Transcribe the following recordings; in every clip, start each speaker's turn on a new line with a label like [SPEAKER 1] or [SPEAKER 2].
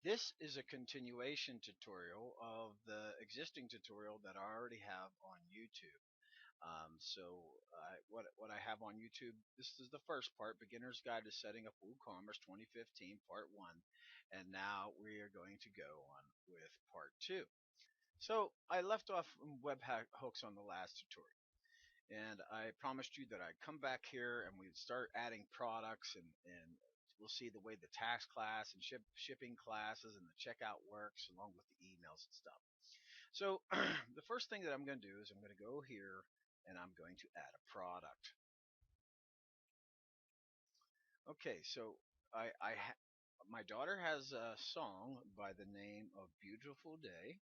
[SPEAKER 1] This is a continuation tutorial of the existing tutorial that I already have on YouTube. What I have on YouTube, this is the first part, Beginner's Guide to Setting Up WooCommerce 2015, Part 1. And now we are going to go on with Part 2. So I left off webhooks on the last tutorial. And I promised you that I'd come back here and we'd start adding products, and we'll see the way the tax class and shipping classes and the checkout works along with the emails and stuff. So the first thing that I'm going to do is I'm going to go here and I'm going to add a product. Okay, so my daughter has a song by the name of Beautiful Day.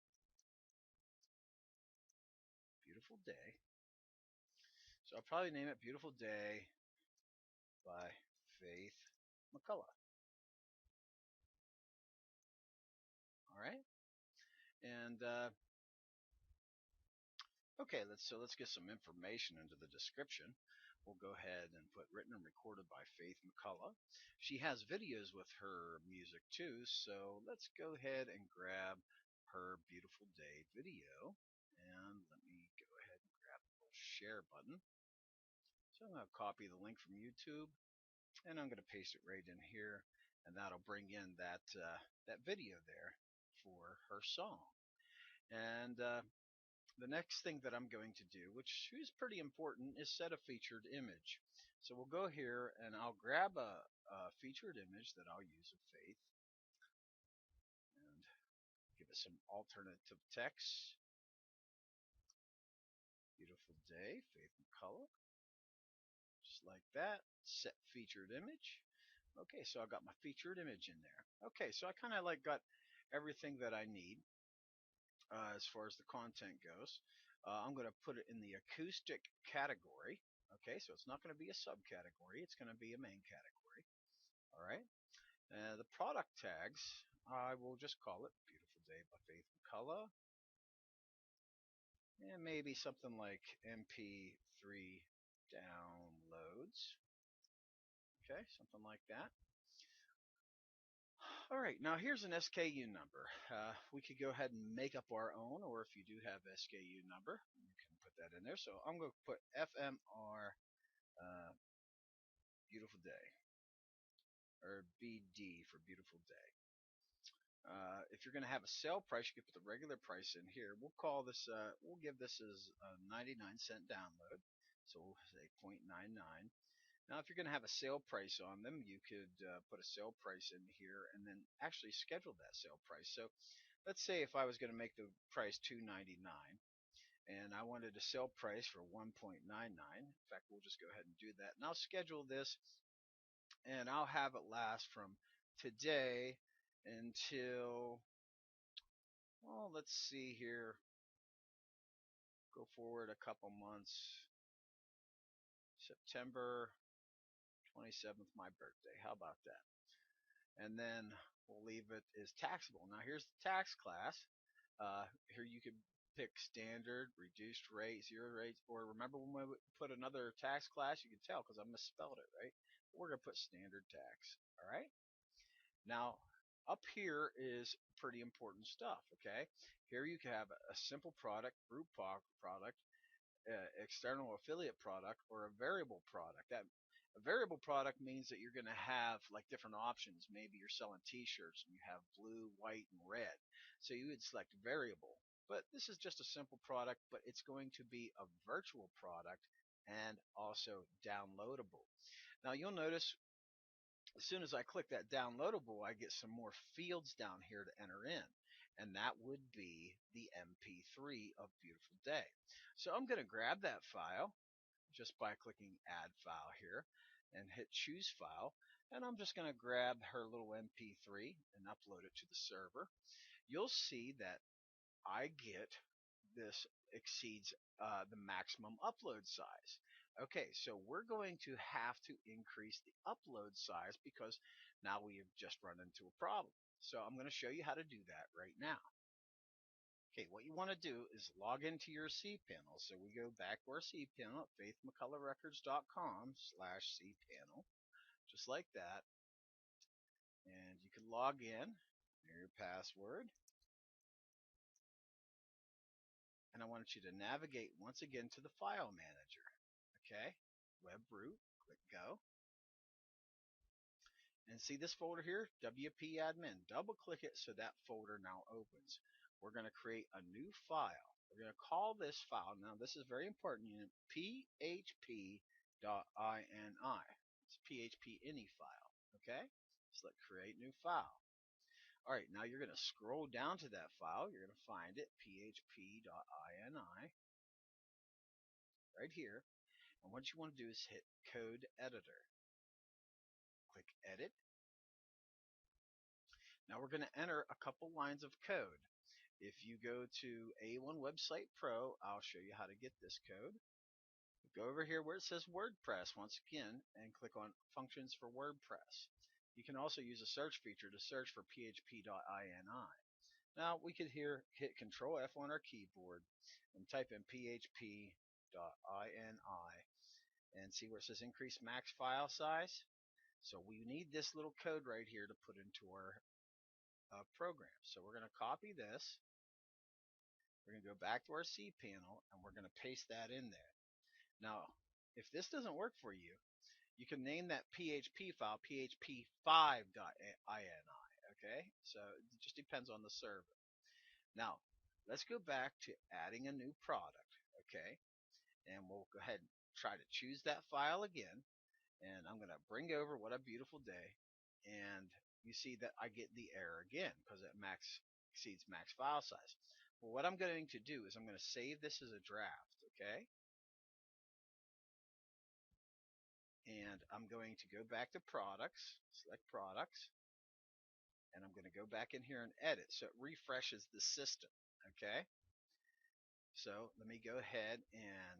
[SPEAKER 1] Beautiful Day. So I'll probably name it Beautiful Day by Faith McCullough. All right. And okay, let's get some information into the description. We'll go ahead and put written and recorded by Faith McCullough. She has videos with her music too, so let's go ahead and grab her Beautiful Day video. And let me go ahead and grab the little share button. So I'm going to copy the link from YouTube, and I'm going to paste it right in here, and that'll bring in that video there for her song. And the next thing that I'm going to do, which is pretty important, is set a featured image. So we'll go here and I'll grab a featured image that I'll use of Faith and give it some alternative text. Beautiful Day, Faith McCullough. Just like that. Set featured image. Okay, so I got my featured image in there. Okay, so I kind of got everything that I need as far as the content goes. I'm going to put it in the acoustic category. Okay, so it's not going to be a subcategory. It's going to be a main category. All right. The product tags, I will just call it Beautiful Day by Faith McCullough. And maybe something like MP3 downloads. Okay, something like that. All right, now here's an SKU number. We could go ahead and make up our own, or if you do have SKU number, you can put that in there. So I'm going to put FMR Beautiful Day, or BD for Beautiful Day. If you're going to have a sale price, you can put the regular price in here. We'll call this, we'll give this as a 99-cent download. So we'll say 0.99. Now, if you're going to have a sale price on them, you could put a sale price in here and then actually schedule that sale price. So let's say if I was going to make the price $2.99 and I wanted a sale price for $1.99. In fact, we'll just go ahead and do that. And I'll schedule this and I'll have it last from today until, well, let's see here, go forward a couple months. September 27th, my birthday. How about that? And then we'll leave it as taxable. Now here's the tax class. Here you can pick standard, reduced rate, zero rate, or remember when we put another tax class, you can tell because I misspelled it, right? We're going to put standard tax. All right. Now up here is pretty important stuff. Okay. Here you can have a simple product, group product, external affiliate product, or a variable product. That a variable product means that you're going to have like different options. Maybe you're selling t-shirts and you have blue, white, and red. So you would select variable. But this is just a simple product, but it's going to be a virtual product and also downloadable. Now you'll notice as soon as I click that downloadable, I get some more fields down here to enter in. And that would be the MP3 of Beautiful Day. So I'm going to grab that file just by clicking Add File here and hit Choose File. And I'm just going to grab her little MP3 and upload it to the server. You'll see that I get this exceeds the maximum upload size. Okay, so we're going to have to increase the upload size because now we have just run into a problem. So I'm going to show you how to do that right now. Okay, what you want to do is log into your cPanel. So we go back to our cPanel at faithmcculloughrecords.com/cPanel, just like that. And you can log in your password. And I want you to navigate once again to the file manager. Okay, web root, click go. And see this folder here, WP admin. Double click it so that folder now opens. We're going to create a new file. We're going to call this file, now this is very important, php.ini. It's PHP any file. Okay, select create new file. All right, now you're going to scroll down to that file. You're going to find it, php.ini, right here. And what you want to do is hit code editor. Click edit. Now we're going to enter a couple lines of code. If you go to A1 Website Pro, I'll show you how to get this code. Go over here where it says WordPress once again and click on Functions for WordPress. You can also use a search feature to search for php.ini. Now we could here hit Control F on our keyboard and type in php.ini and see where it says increase max file size. So we need this little code right here to put into our program. So we're going to copy this. We're going to go back to our C panel and we're going to paste that in there. Now, if this doesn't work for you, you can name that PHP file php5.ini. Okay, so it just depends on the server. Now, let's go back to adding a new product. Okay, and we'll go ahead and try to choose that file again. And I'm going to bring over What a Beautiful Day. And you see that I get the error again because it exceeds max file size. Well, what I'm going to do is I'm going to save this as a draft. Okay, and I'm going to go back to products, select products, and I'm going to go back in here and edit so it refreshes the system. Okay, so let me go ahead and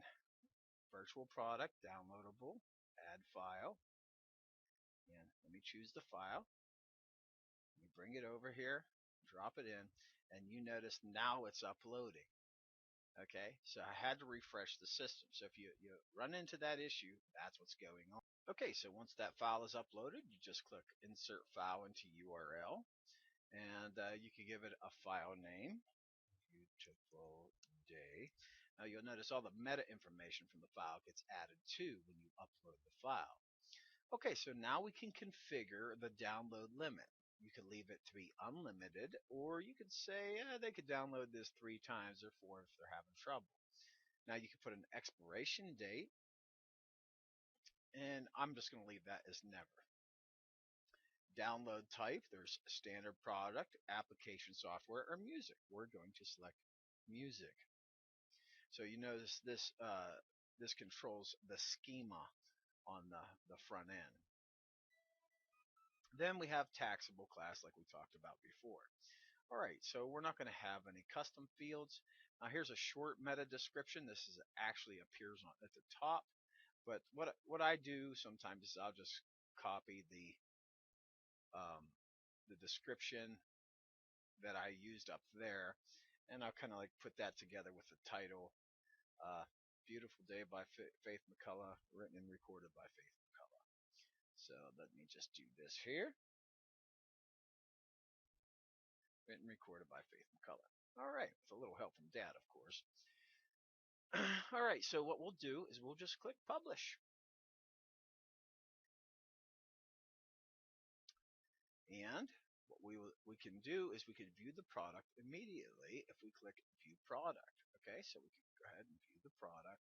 [SPEAKER 1] virtual product, downloadable, add file, and let me choose the file. Let me bring it over here, drop it in, and you notice now it's uploading. Okay, so I had to refresh the system. So if you run into that issue, that's what's going on. Okay, so once that file is uploaded, you just click Insert File into URL, and you can give it a file name, Beautiful Day. Now you'll notice all the meta information from the file gets added too when you upload the file. Okay, so now we can configure the download limit. You can leave it to be unlimited, or you could say they could download this 3 times or 4 if they're having trouble. Now you can put an expiration date, and I'm just going to leave that as never. Download type, there's standard product, application software, or music. We're going to select music. So you notice this this controls the schema on the front end. Then we have taxable class like we talked about before. Alright, so we're not going to have any custom fields. Now here's a short meta description. This is actually appears at the top. But what I do sometimes is I'll just copy the description that I used up there, and I'll kind of like put that together with the title, Beautiful Day by Faith McCullough, written and recorded by Faith McCullough. So let me just do this here. Written and recorded by Faith McCullough. Alright, with a little help from Dad, of course. Alright, so what we'll do is we'll just click Publish. And what we can do is we can view the product immediately if we click View Product. Okay, so we can go ahead and view the product.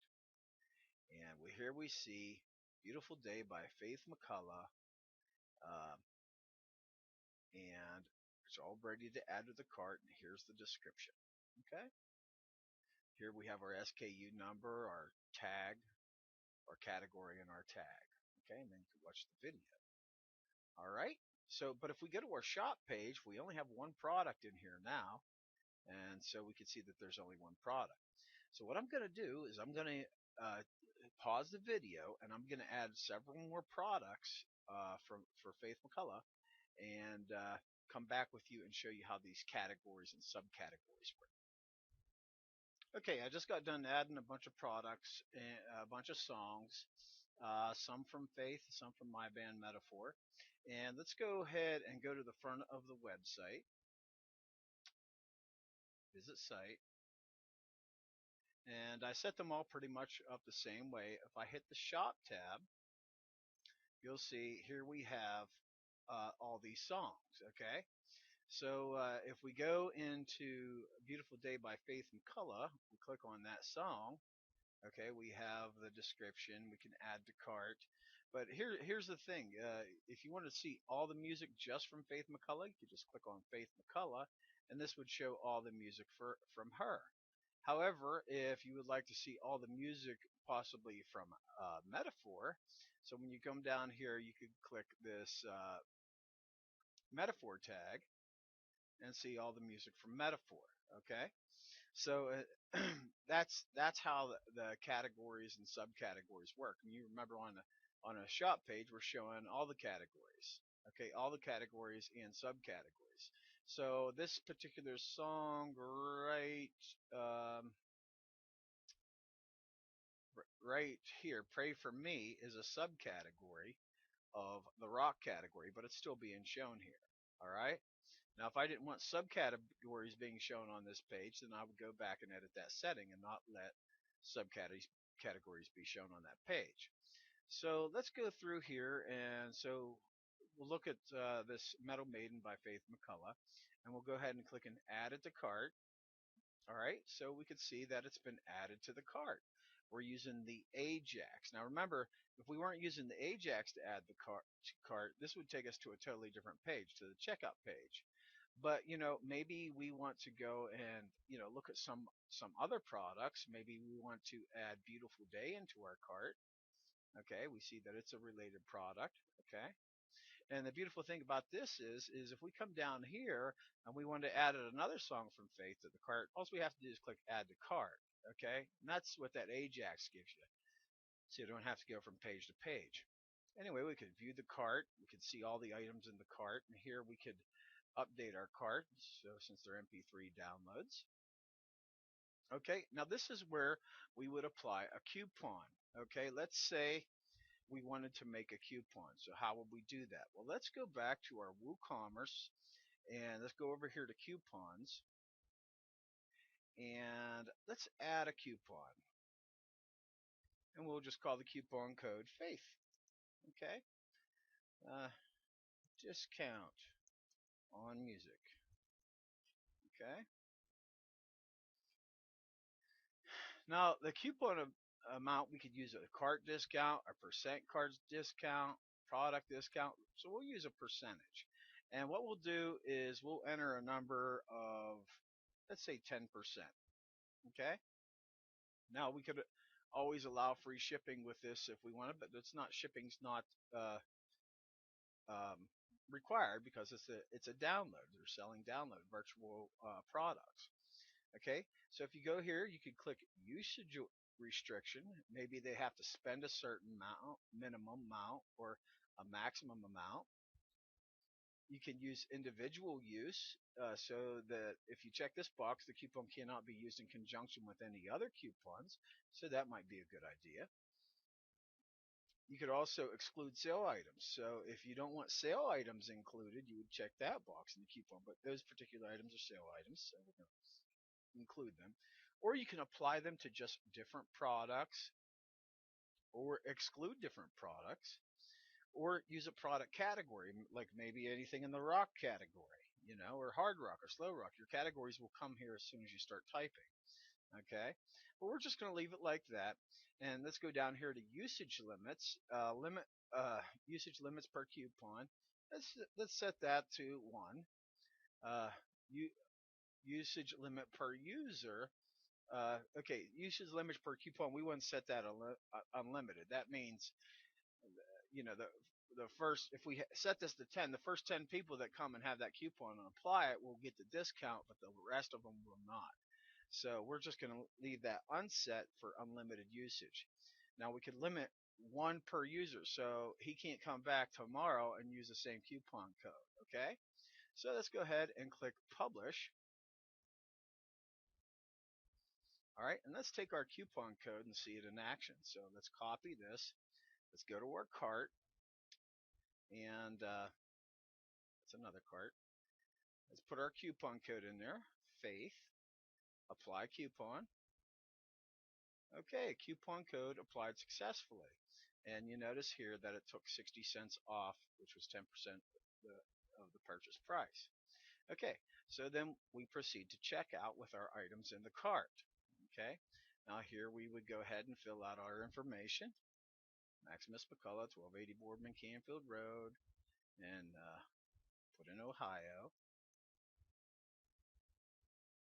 [SPEAKER 1] And here we see Beautiful Day by Faith McCullough. And it's all ready to add to the cart, and here's the description. Okay, here we have our SKU number, our tag, our category, and our tag. Okay, and then you can watch the video. Alright, so but if we go to our shop page, we only have one product in here now, and so we can see that there's only one product. So what I'm going to do is I'm going to pause the video, and I'm going to add several more products for Faith McCullough, and come back with you and show you how these categories and subcategories work. Okay, I just got done adding a bunch of products, a bunch of songs, some from Faith, some from my band Metaphor. And let's go ahead and go to the front of the website. visit site, and I set them all pretty much up the same way. If I hit the shop tab, you'll see here we have all these songs. Okay, so if we go into Beautiful Day by Faith McCullough, we click on that song. Okay, we have the description. We can add to cart. But here's the thing. If you want to see all the music just from Faith McCullough, you could just click on Faith McCullough, and this would show all the music from her. However, if you would like to see all the music possibly from Metaphor, so when you come down here, you could click this Metaphor tag and see all the music from Metaphor. Okay, so that's how the categories and subcategories work. And you remember on a shop page, we're showing all the categories. Okay, all the categories and subcategories. So this particular song, um, right here, "Pray for Me," is a subcategory of the rock category, but it's still being shown here. All right. Now, if I didn't want subcategories being shown on this page, then I would go back and edit that setting and not let subcategories be shown on that page. So let's go through here, and so we'll look at this Metal Maiden by Faith McCullough, and we'll go ahead and click and add it to cart. All right, so we can see that it's been added to the cart. We're using the Ajax. Now remember, if we weren't using the Ajax to add the cart, this would take us to a totally different page, to the checkout page. But maybe we want to go and look at some other products. Maybe we want to add Beautiful Day into our cart. Okay, we see that it's a related product. Okay, and the beautiful thing about this is if we come down here and we want to add another song from Faith to the cart, all we have to do is click Add to Cart. Okay, and that's what that Ajax gives you, so you don't have to go from page to page. Anyway, we could view the cart. We could see all the items in the cart, and here we could update our cart. So since they're MP3 downloads. Okay, now this is where we would apply a coupon. Okay, let's say we wanted to make a coupon. So how would we do that? Well, let's go back to our Woocommerce and let's go over here to coupons and let's add a coupon. And we'll just call the coupon code Faith. Okay, uh, discount on music. Okay. Now the coupon amount, we could use a cart discount, a percent cart discount, product discount. So we'll use a percentage. And what we'll do is we'll enter a number of, let's say 10%. Okay. Now we could always allow free shipping with this if we wanted, but shipping's not uh, um, required because it's a download. They're selling download virtual products. Okay, so if you go here, you could click usage restriction. Maybe they have to spend a certain amount, minimum amount, or a maximum amount. You can use individual use, so that if you check this box, the coupon cannot be used in conjunction with any other coupons. So that might be a good idea. You could also exclude sale items. So if you don't want sale items included, you would check that box in the coupon. But those particular items are sale items, so we're going to include them. Or you can apply them to just different products or exclude different products or use a product category, like maybe anything in the rock category, or hard rock or slow rock. Your categories will come here as soon as you start typing. Okay, but we're just going to leave it like that. And let's go down here to usage limits. Usage limits per coupon. Let's set that to 1. Usage limit per user. Okay, usage limits per coupon. We want to set that unlimited. That means, the first, if we set this to 10, the first 10 people that come and have that coupon and apply it will get the discount, but the rest of them will not. So we're just going to leave that unset for unlimited usage. Now we could limit 1 per user, so he can't come back tomorrow and use the same coupon code. Okay, so let's go ahead and click publish. All right, and let's take our coupon code and see it in action. So let's copy this. Let's go to our cart, and that's another cart. Let's put our coupon code in there, Faith. apply coupon. Okay, coupon code applied successfully. And you notice here that it took 60 cents off, which was 10% of the purchase price. Okay, so then we proceed to check out with our items in the cart. Okay, now here we would go ahead and fill out our information. Maximus McCullough, 1280 Boardman Canfield Road, and put in Ohio,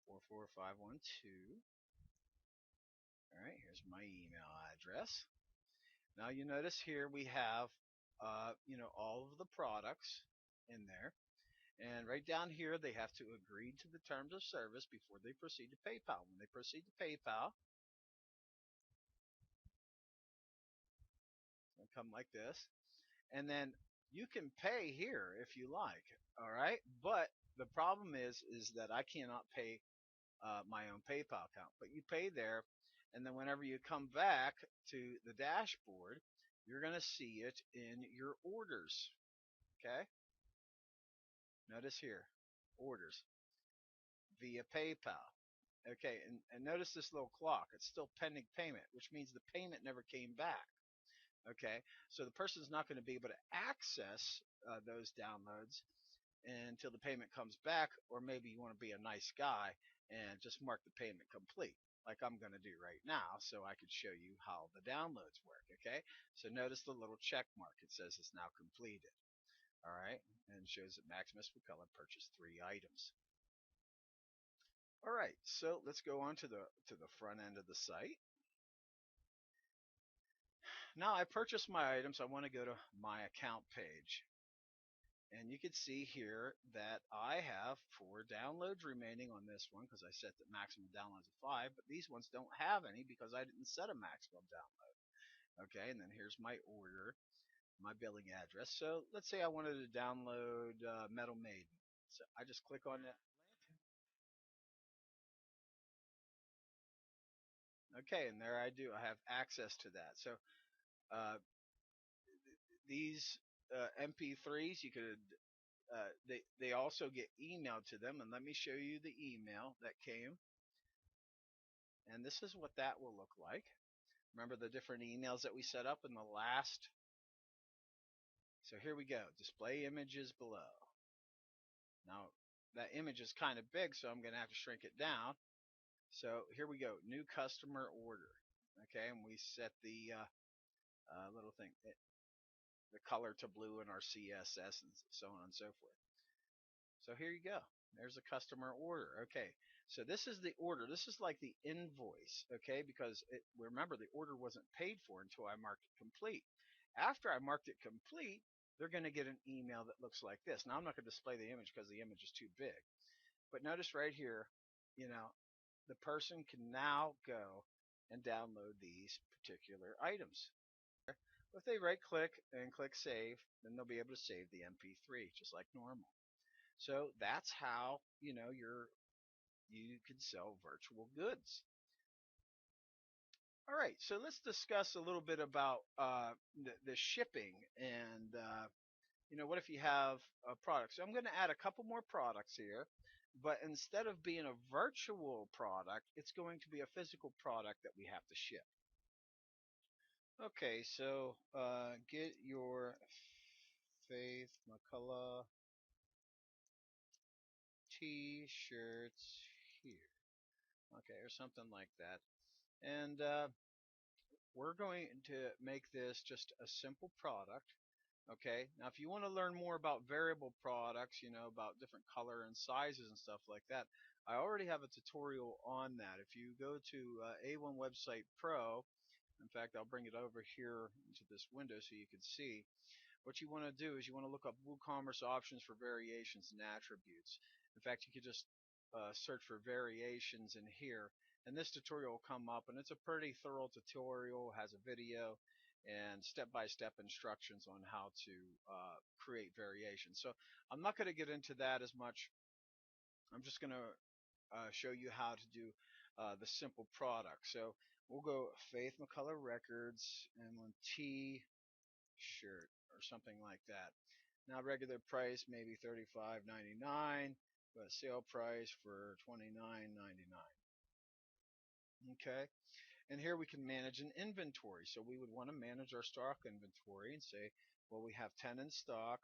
[SPEAKER 1] 44512. All right, here's my email address. Now you notice here we have, all of the products in there. And right down here, they have to agree to the terms of service before they proceed to PayPal. When they proceed to PayPal, it'll come like this. And then you can pay here if you like. All right. But the problem is that I cannot pay my own PayPal account. But you pay there. And then whenever you come back to the dashboard, you're going to see it in your orders. Okay. Notice here, orders via PayPal. Okay, and notice this little clock. It's still pending payment, which means the payment never came back. Okay, so the person's not going to be able to access those downloads until the payment comes back, or maybe you want to be a nice guy and just mark the payment complete, like I'm going to do right now, so I can show you how the downloads work. Okay, so notice the little check mark. It says it's now completed. All right, and shows that Maximus McCullough purchased 3 items. All right, so let's go on to the front end of the site. Now I purchased my items. I want to go to my account page. And you can see here that I have 4 downloads remaining on this one because I set the maximum downloads of 5, but these ones don't have any because I didn't set a maximum download. Okay, and then here's my order, my billing address. So let's say I wanted to download Metal Maiden. So I just click on that. Okay, and there I do. I have access to that. So uh, these MP3s, you could they also get emailed to them, and let me show you the email that came. And this is what that will look like. Remember the different emails that we set up in the last. So here we go. Display images below. Now that image is kind of big, so I'm going to have to shrink it down. So here we go. New customer order. Okay, and we set the little thing, the color to blue in our CSS and so on and so forth. So here you go. There's a customer order. Okay, so this is the order. This is like the invoice, okay, because remember the order wasn't paid for until I marked it complete. After I marked it complete, they're going to get an email that looks like this. Now I'm not going to display the image because the image is too big. But notice right here, the person can now go and download these particular items. If they right click and click save, then they'll be able to save the MP3 just like normal. So that's how you can sell virtual goods. All right, so let's discuss a little bit about the shipping and what if you have a product. So I'm going to add a couple more products here, but instead of being a virtual product, it's going to be a physical product that we have to ship. Okay, so get your Faith McCullough t-shirts here. Okay, or something like that. And we're going to make this just a simple product. Okay, now if you want to learn more about variable products, about different color and sizes and stuff like that, I already have a tutorial on that. If you go to A1 Website Pro, in fact, I'll bring it over here into this window so you can see. What you want to do is you want to look up Woocommerce options for variations and attributes. In fact, you could just search for variations in here, and this tutorial will come up, and it's a pretty thorough tutorial, has a video and step-by-step instructions on how to create variations. So I'm not going to get into that as much. I'm just going to show you how to do the simple product. So we'll go Faith McCullough Records and one T-shirt or something like that. Now regular price maybe $35.99, but sale price for $29.99. Okay, and here we can manage an inventory. So we would want to manage our stock inventory and say, well, we have 10 in stock,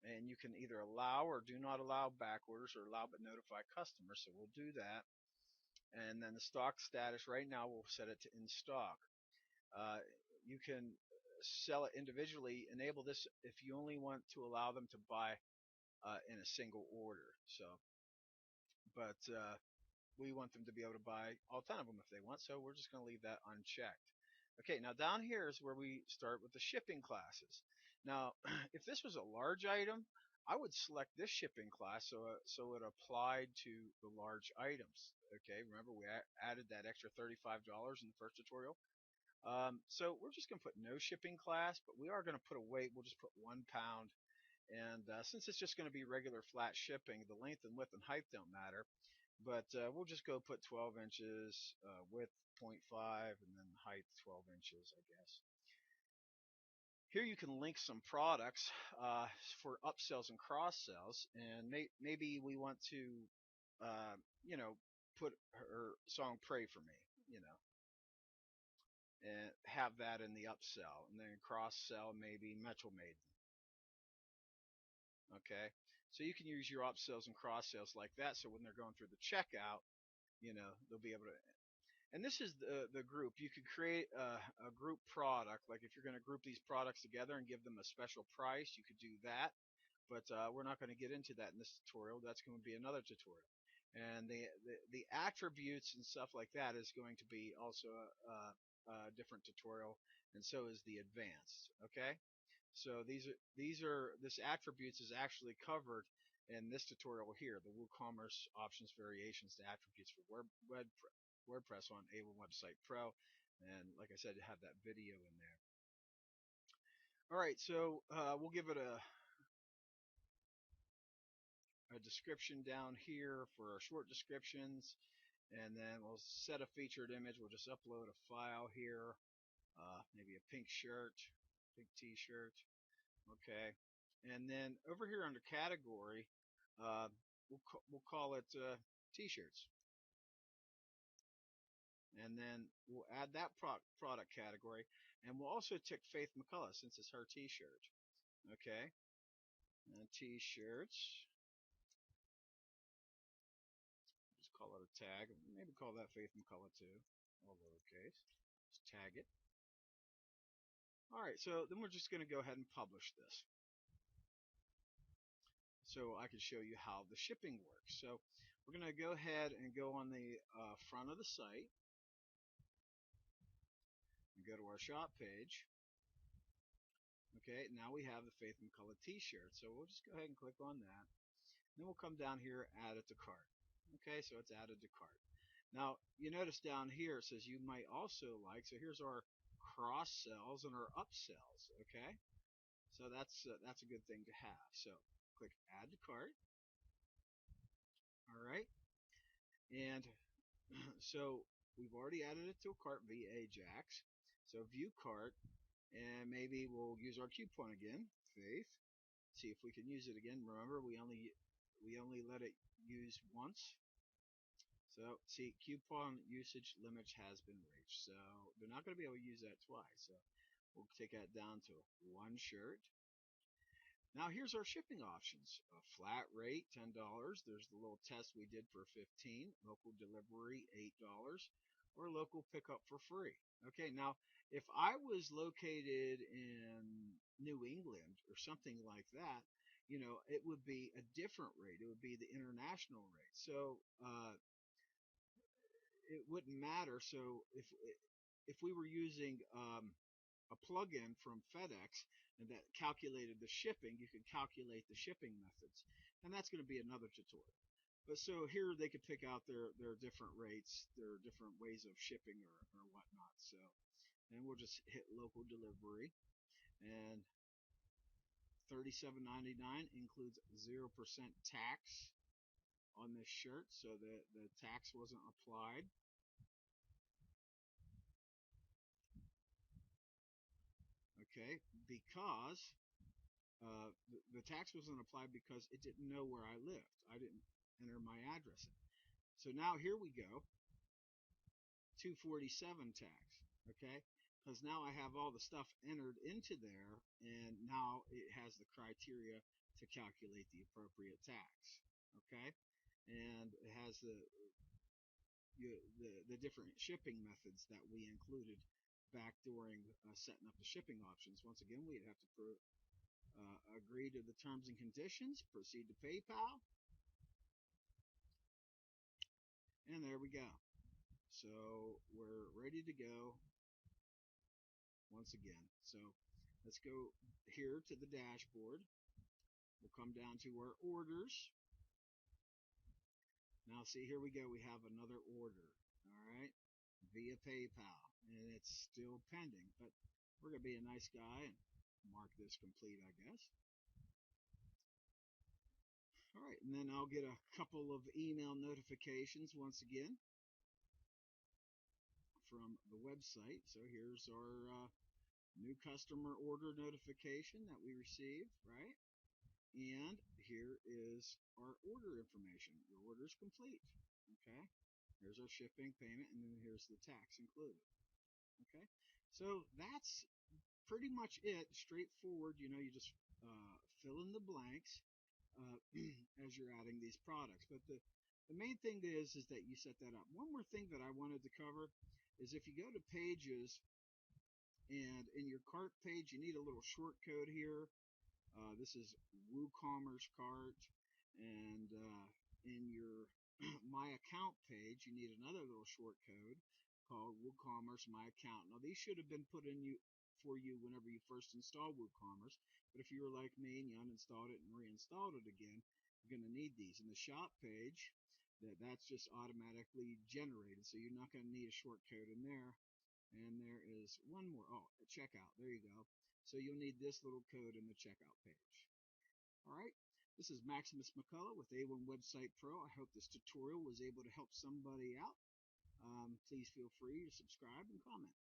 [SPEAKER 1] and you can either allow or do not allow back orders, or allow but notify customers. So we'll do that. And then the stock status right now, we'll set it to in stock. Uh, you can sell it individually. Enable this if you only want to allow them to buy in a single order. So, but we want them to be able to buy all 10 of them if they want. So we're just going to leave that unchecked. Okay, now down here is where we start with the shipping classes. Now, if this was a large item, I would select this shipping class so it applied to the large items. Okay, remember we added that extra $35 in the first tutorial. So we're just going to put no shipping class, but we are going to put a weight. We'll just put 1 pound. And since it's just going to be regular flat shipping, the length and width and height don't matter. But we'll just go put 12 inches, width 0.5, and then height 12 inches, I guess. Here you can link some products for upsells and cross sells, and maybe we want to, uh, you know, put her song "Pray for Me," you know, and have that in the upsell, and then cross sell maybe Metro Maiden. Okay, so you can use your upsells and cross sales like that. So when they're going through the checkout, they'll be able to. And this is the group. You could create a group product. Like if you're going to group these products together and give them a special price, you could do that. But we're not going to get into that in this tutorial. That's going to be another tutorial. And the attributes and stuff like that is going to be also a different tutorial, and so is the advanced. Okay, so this attributes is actually covered in this tutorial here, the WooCommerce options variations to attributes for WordPress on A1 Website Pro, and like I said, have that video in there. All right, so we'll give it a description down here for our short descriptions, and then we'll set a featured image. We'll just upload a file here, maybe a pink shirt, pink t-shirt. Okay, and then over here under category, we'll call it t-shirts, and then we'll add that product category, and we'll also tick Faith McCullough since it's her t-shirt. Okay, and t-shirts, just call it a tag, maybe call that Faith McCullough too, all lowercase, just tag it. All right, so then we're just going to go ahead and publish this so I can show you how the shipping works. So we're going to go ahead and go on the front of the site and go to our shop page. Okay, now we have the Faith McCullough t-shirt, so we'll just go ahead and click on that. Then we'll come down here, add it to cart. Okay, so it's added to cart. Now you notice down here it says you might also like. So here's our cross sells and our upsells. Okay, so that's a good thing to have. So click add to cart. All right, and so we've already added it to a cart via Ajax. So view cart, and maybe we'll use our coupon again, Faith. See if we can use it again. Remember, we only let it use once. So see, coupon usage limit has been reached. So they're not going to be able to use that twice. So we'll take that down to one shirt. Now here's our shipping options. A flat rate, $10. There's the little test we did for 15. Local delivery, $8. Or local pickup for free. Okay, now if I was located in New England or something like that, it would be a different rate. It would be the international rate. So it wouldn't matter. So if we were using a plugin from FedEx and that calculated the shipping, you could calculate the shipping methods, and that's going to be another tutorial. But so here they could pick out their different rates, their different ways of shipping or whatnot. So, and we'll just hit local delivery, and $37.99 includes 0% tax on this shirt, so the tax wasn't applied. Okay, because the tax wasn't applied because it didn't know where I lived. I didn't enter my address in. So now here we go 247 tax, okay? Because now I have all the stuff entered into there, and now it has the criteria to calculate the appropriate tax, okay? And it has the different shipping methods that we included back during setting up the shipping options. Once again, we'd have to agree to the terms and conditions, proceed to PayPal, and there we go. So we're ready to go once again. So let's go here to the dashboard. We'll come down to our orders. Now see, here we go. We have another order, all right, via PayPal, and it's still pending, but we're going to be a nice guy and mark this complete, I guess. All right, and then I'll get a couple of email notifications once again from the website. So here's our new customer order notification that we received, right? And here is our order information. Your order is complete. Okay. Here's our shipping payment, and then here's the tax included. Okay. So that's pretty much it. Straightforward. You know, you just fill in the blanks as you're adding these products. But the main thing is that you set that up. One more thing that I wanted to cover is if you go to pages and in your cart page, you need a little short code here. This is Woocommerce cart, and in your My Account page, you need another little short code called Woocommerce My Account. Now, these should have been put in for you whenever you first installed Woocommerce, but if you were like me and you uninstalled it and reinstalled it again, you're going to need these. In the shop page, that's just automatically generated, so you're not going to need a short code in there. And there is one more. Oh, checkout. There you go. So you'll need this little code in the checkout page. All right. This is Maximus McCullough with A1 Website Pro. I hope this tutorial was able to help somebody out. Please feel free to subscribe and comment.